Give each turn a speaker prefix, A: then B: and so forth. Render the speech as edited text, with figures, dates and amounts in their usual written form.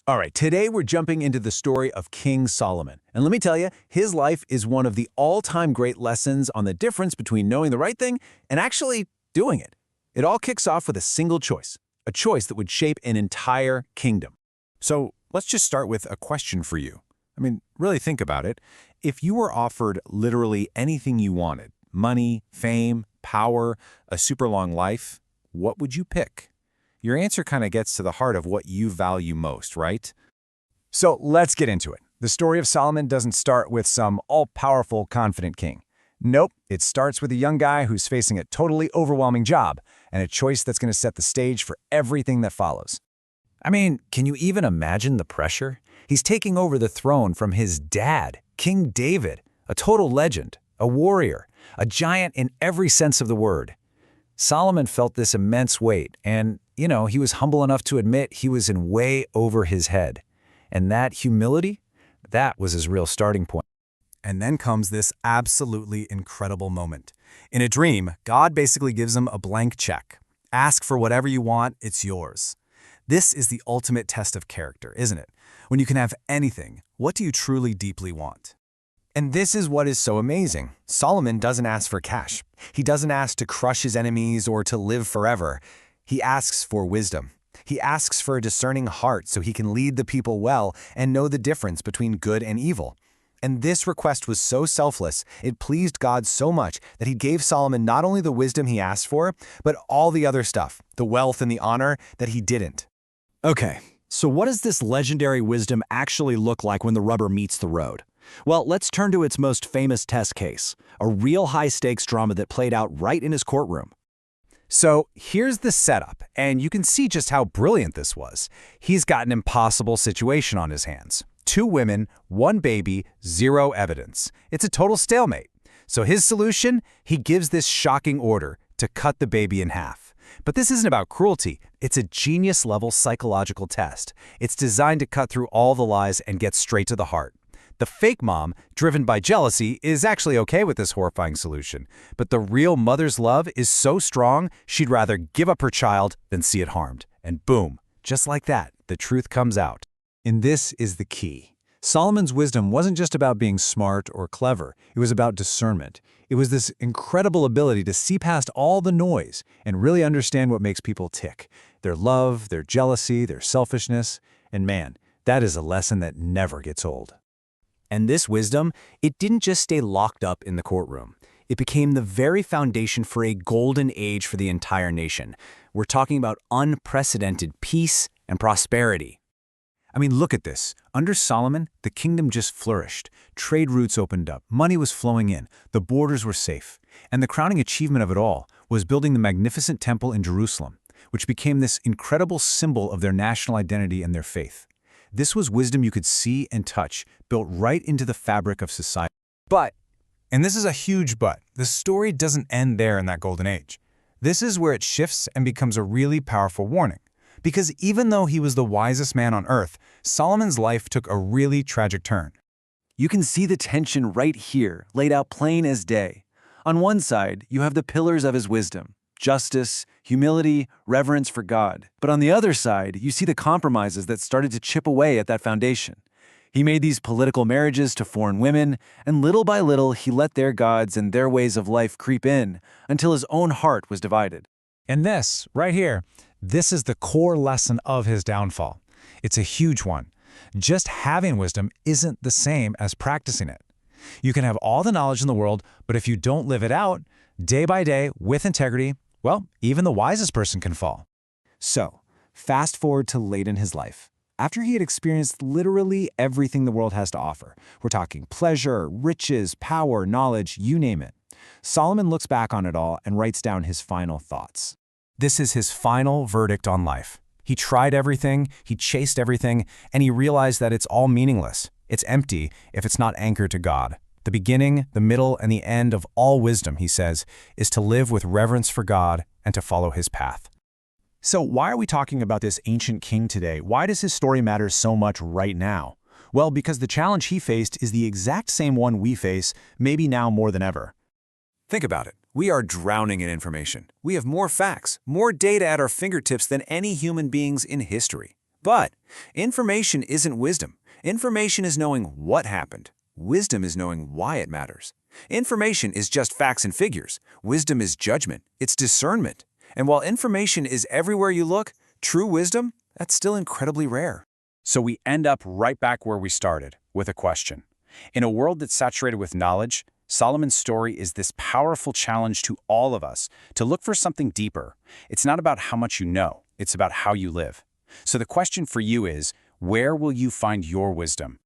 A: All right, today we're jumping into the story of King Solomon. And let me tell you, his life is one of the all-time great lessons on the difference between knowing the right thing and actually doing it. It all kicks off with a single choice, a choice that would shape an entire kingdom.
B: So let's just start with a question for you. Really think about it. If you were offered literally anything you wanted, money, fame, power, a super long life, what would you pick? Your answer kind of gets to the heart of what you value most, right?
C: So let's get into it. The story of Solomon doesn't start with some all-powerful, confident king. Nope, it starts with a young guy who's facing a totally overwhelming job and a choice that's going to set the stage for everything that follows.
A: Can you even imagine the pressure? He's taking over the throne from his dad, King David, a total legend, a warrior, a giant in every sense of the word. Solomon felt this immense weight, and, he was humble enough to admit he was in way over his head. And that humility, that was his real starting point.
C: And then comes this absolutely incredible moment. In a dream, God basically gives him a blank check. Ask for whatever you want, it's yours. This is the ultimate test of character, isn't it? When you can have anything, what do you truly deeply want? And this is what is so amazing. Solomon doesn't ask for cash. He doesn't ask to crush his enemies or to live forever. He asks for wisdom. He asks for a discerning heart so he can lead the people well and know the difference between good and evil. And this request was so selfless, it pleased God so much that he gave Solomon not only the wisdom he asked for, but all the other stuff, the wealth and the honor that he didn't.
D: Okay, so what does this legendary wisdom actually look like when the rubber meets the road? Well, let's turn to its most famous test case, a real high-stakes drama that played out right in his courtroom.
C: So here's the setup, and you can see just how brilliant this was. He's got an impossible situation on his hands. 2 women, 1 baby, 0 evidence. It's a total stalemate. So his solution? He gives this shocking order to cut the baby in half. But this isn't about cruelty. It's a genius-level psychological test. It's designed to cut through all the lies and get straight to the heart. The fake mom, driven by jealousy, is actually okay with this horrifying solution. But the real mother's love is so strong, she'd rather give up her child than see it harmed. And boom, just like that, the truth comes out. And this is the key. Solomon's wisdom wasn't just about being smart or clever. It was about discernment. It was this incredible ability to see past all the noise and really understand what makes people tick. Their love, their jealousy, their selfishness. And man, that is a lesson that never gets old.
D: And this wisdom, it didn't just stay locked up in the courtroom. It became the very foundation for a golden age for the entire nation. We're talking about unprecedented peace and prosperity.
C: Look at this. Under Solomon, the kingdom just flourished. Trade routes opened up, money was flowing in, the borders were safe. And the crowning achievement of it all was building the magnificent temple in Jerusalem, which became this incredible symbol of their national identity and their faith. This was wisdom you could see and touch, built right into the fabric of society. But, and this is a huge but, the story doesn't end there in that golden age. This is where it shifts and becomes a really powerful warning. Because even though he was the wisest man on earth, Solomon's life took a really tragic turn.
A: You can see the tension right here, laid out plain as day. On one side, you have the pillars of his wisdom: justice, humility, reverence for God. But on the other side, you see the compromises that started to chip away at that foundation. He made these political marriages to foreign women, and little by little, he let their gods and their ways of life creep in until his own heart was divided.
C: And this, right here, this is the core lesson of his downfall. It's a huge one. Just having wisdom isn't the same as practicing it. You can have all the knowledge in the world, but if you don't live it out, day by day, with integrity, well, even the wisest person can fall. So, fast forward to late in his life. After he had experienced literally everything the world has to offer, we're talking pleasure, riches, power, knowledge, you name it. Solomon looks back on it all and writes down his final thoughts. This is his final verdict on life. He tried everything, he chased everything, and he realized that it's all meaningless. It's empty if it's not anchored to God. The beginning, the middle, and the end of all wisdom, he says, is to live with reverence for God and to follow his path.
D: So why are we talking about this ancient king today? Why does his story matter so much right now? Well, because the challenge he faced is the exact same one we face, maybe now more than ever.
A: Think about it. We are drowning in information. We have more facts, more data at our fingertips than any human beings in history. But information isn't wisdom. Information is knowing what happened. Wisdom is knowing why it matters. Information is just facts and figures. Wisdom is judgment. It's discernment. And while information is everywhere you look, true wisdom, that's still incredibly rare.
C: So we end up right back where we started, with a question. In a world that's saturated with knowledge, Solomon's story is this powerful challenge to all of us to look for something deeper. It's not about how much you know, it's about how you live. So the question for you is, where will you find your wisdom?